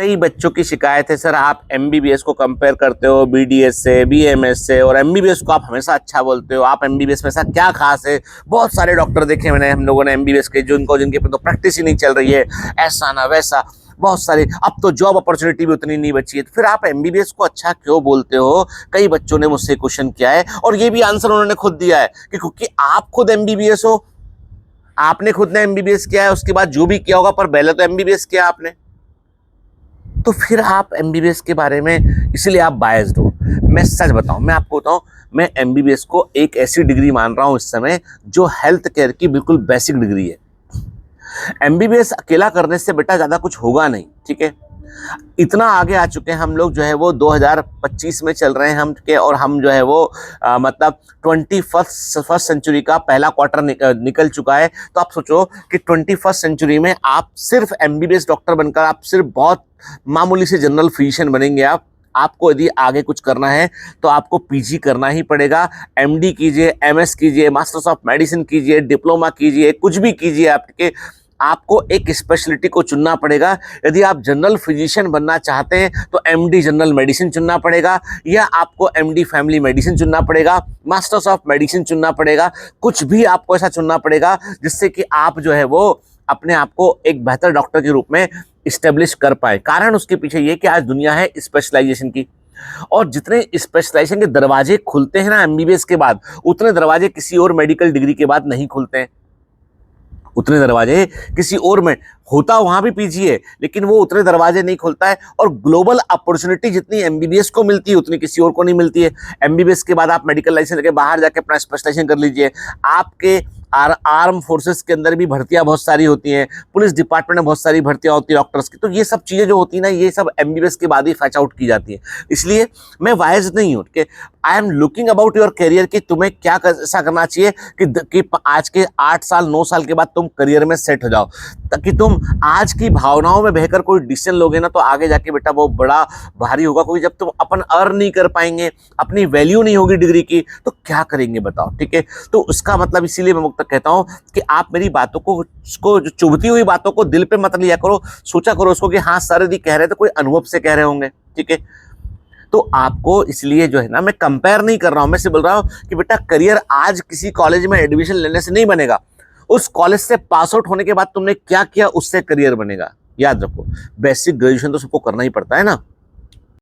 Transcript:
कई बच्चों की शिकायत है, सर आप एमबीबीएस को कंपेयर करते हो बीडीएस से, बीएमएस से, और एमबीबीएस को आप हमेशा अच्छा बोलते हो। आप एमबीबीएस में ऐसा क्या खास है? बहुत सारे डॉक्टर देखे मैंने हम लोगों ने एमबीबीएस के, जिनके पे तो प्रैक्टिस ही नहीं चल रही है, ऐसा ना वैसा, बहुत सारे, अब तो जॉब अपॉर्चुनिटी भी उतनी नहीं बची है, तो फिर आप एमबीबीएस को अच्छा क्यों बोलते हो? कई बच्चों ने मुझसे क्वेश्चन किया है और ये भी आंसर उन्होंने खुद दिया है कि क्योंकि आप खुद एमबीबीएस हो, आपने खुद ने एमबीबीएस किया है, उसके बाद जो भी किया होगा, पर पहले तो एमबीबीएस किया आपने, तो फिर आप एमबीबीएस के बारे में, इसलिए आप बायस्ड हो। मैं सच बताऊं, मैं आपको बताऊं, मैं एमबीबीएस को एक ऐसी डिग्री मान रहा हूं इस समय जो हेल्थ केयर की बिल्कुल बेसिक डिग्री है। एमबीबीएस अकेला करने से बेटा ज्यादा कुछ होगा नहीं, ठीक है? इतना आगे आ चुके हैं हम लोग, जो है वो 2025 में चल रहे हैं हम के, और हम जो है वो मतलब 21st सेंचुरी का पहला क्वार्टर निकल चुका है। तो आप सोचो कि 21st सेंचुरी में आप सिर्फ एमबीबीएस डॉक्टर बनकर आप सिर्फ बहुत मामूली से जनरल फिजिशियन बनेंगे। आपको यदि आगे कुछ करना है तो आपको पीजी करना ही पड़ेगा, एमडी कीजिए, एमएस कीजिए, मास्टर्स ऑफ मेडिसिन कीजिए, डिप्लोमा कीजिए, कुछ भी कीजिए, आपको एक स्पेशलिटी को चुनना पड़ेगा। यदि आप जनरल फिजिशियन बनना चाहते हैं तो एमडी जनरल मेडिसिन चुनना पड़ेगा, या आपको एमडी फैमिली मेडिसिन चुनना पड़ेगा, मास्टर्स ऑफ मेडिसिन चुनना पड़ेगा, कुछ भी आपको ऐसा चुनना पड़ेगा जिससे कि आप जो है वो अपने आप को एक बेहतर डॉक्टर के रूप में इस्टेब्लिश कर पाए। कारण उसके पीछे ये कि आज दुनिया है स्पेशलाइजेशन की, और जितने स्पेशलाइजेशन के दरवाजे खुलते हैं ना एमबीबीएस के बाद, उतने दरवाजे किसी और मेडिकल डिग्री के बाद नहीं खुलते हैं। उतने दरवाजे किसी और में होता, वहां भी पीजी है, लेकिन वो उतने दरवाजे नहीं खुलता है। और ग्लोबल अपॉर्चुनिटी जितनी एमबीबीएस को मिलती है उतनी किसी और को नहीं मिलती है। एमबीबीएस के बाद आप मेडिकल लाइसेंस लेके बाहर जाके अपना स्पेशलाइजेशन कर लीजिए। आपके आर्म फोर्सेस के अंदर भी भर्तियां बहुत सारी होती हैं, पुलिस डिपार्टमेंट में बहुत सारी भर्तियां होती है डॉक्टर्स की। तो ये सब चीज़ें जो होती है ना, ये सब एमबीबीएस के बाद ही फैच आउट की जाती है। इसलिए मैं वाइज नहीं हूँ कि I am looking about your career कि तुम्हें क्या ऐसा करना चाहिए कि आज के 8 साल 9 साल के बाद तुम करियर में सेट हो जाओ, ताकि तुम आज की भावनाओं में बहकर कोई डिसीजन लोगे ना तो आगे जाके बेटा वो बड़ा भारी होगा। क्योंकि जब तुम अपन अर्न नहीं कर पाएंगे, अपनी वैल्यू नहीं होगी डिग्री की, तो क्या करेंगे बताओ, ठीक है? तो उसका मतलब इसीलिए मैं मुक्त कहता हूं कि आप मेरी बातों को जो चुभती हुई बातों को दिल पे मत लिया करो, सोचा करो उसको कि हाँ सर यदि कह रहे तो कोई अनुभव से कह रहे होंगे, ठीक है? तो आपको इसलिए जो है ना, मैं कंपेयर नहीं कर रहा हूं, मैं सिर्फ बोल रहा हूं कि बेटा करियर आज किसी कॉलेज में एडमिशन लेने से नहीं बनेगा, उस कॉलेज से पास आउट होने के बाद तुमने क्या किया उससे करियर बनेगा। याद रखो, बेसिक ग्रेजुएशन तो सबको करना ही पड़ता है ना।